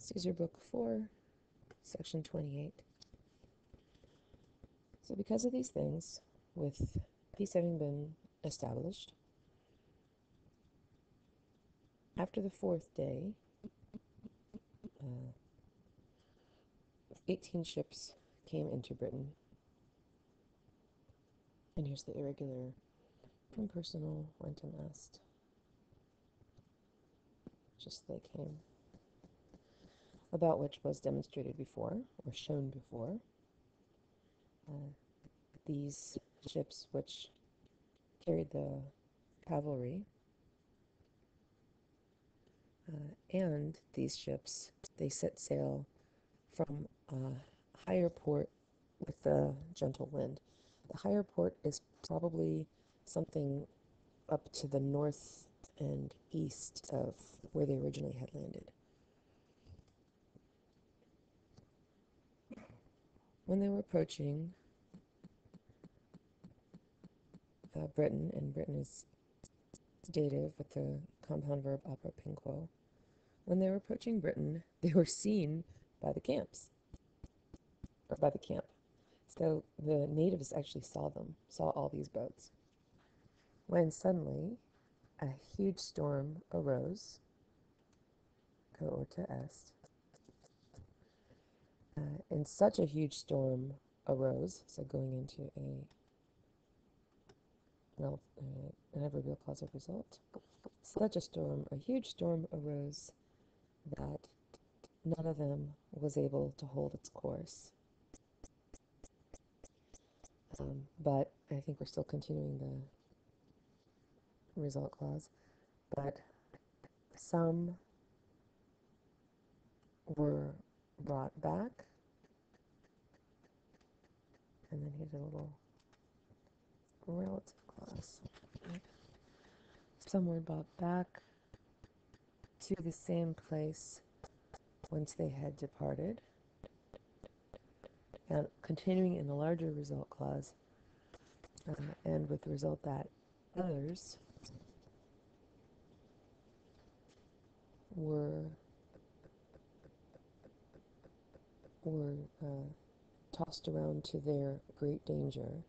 Caesar Book 4, Section 28. So because of these things, with peace having been established, after the fourth day, 18 ships came into Britain. And here's the irregular from personal went and asked. Just they came. About which was demonstrated before, or shown before. These ships which carried the cavalry, and these ships, they set sail from a higher port with a gentle wind. The higher port is probably something up to the north and east of where they originally had landed. When they were approaching Britain, and Britain is dative with the compound verb apropinquo, when they were approaching Britain, they were seen by the camps, or by the camp. So the natives actually saw them, saw all these boats. When suddenly a huge storm arose, coorta est, and such a huge storm arose, so going into an adverbial causal result, such a huge storm arose that none of them was able to hold its course. But I think we're still continuing the result clause. But some were brought back, and then here's a little relative clause. Some were brought back to the same place whence they had departed. And continuing in the larger result clause, and with the result that others were tossed around to their great danger,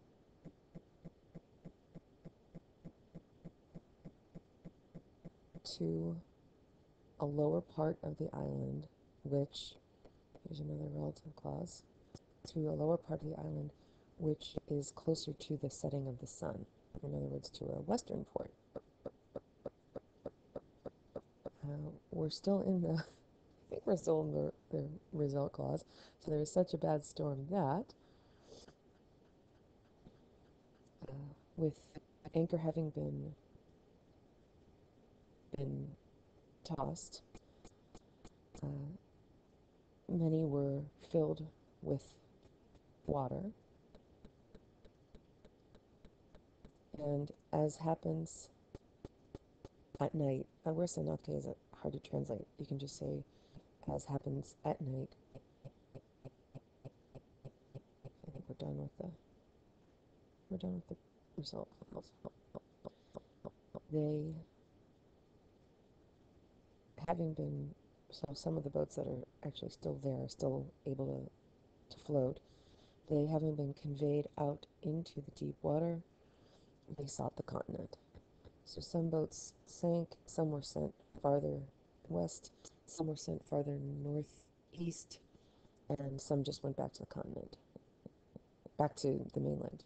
to a lower part of the island, which, here's another relative clause, to a lower part of the island which is closer to the setting of the sun. In other words, to a western port. We're still in the, I think we're still in the result clause. So there was such a bad storm that, with anchor having been tossed, many were filled with water, and as happens at night, versa nocte is hard to translate. You can just say, as happens at night. I think we're done with the result. They, having been, so some of the boats that are actually still there are still able to float. They, having been conveyed out into the deep water, they sought the continent. So some boats sank, some were sent farther west, some were sent farther northeast, and some just went back to the continent, back to the mainland.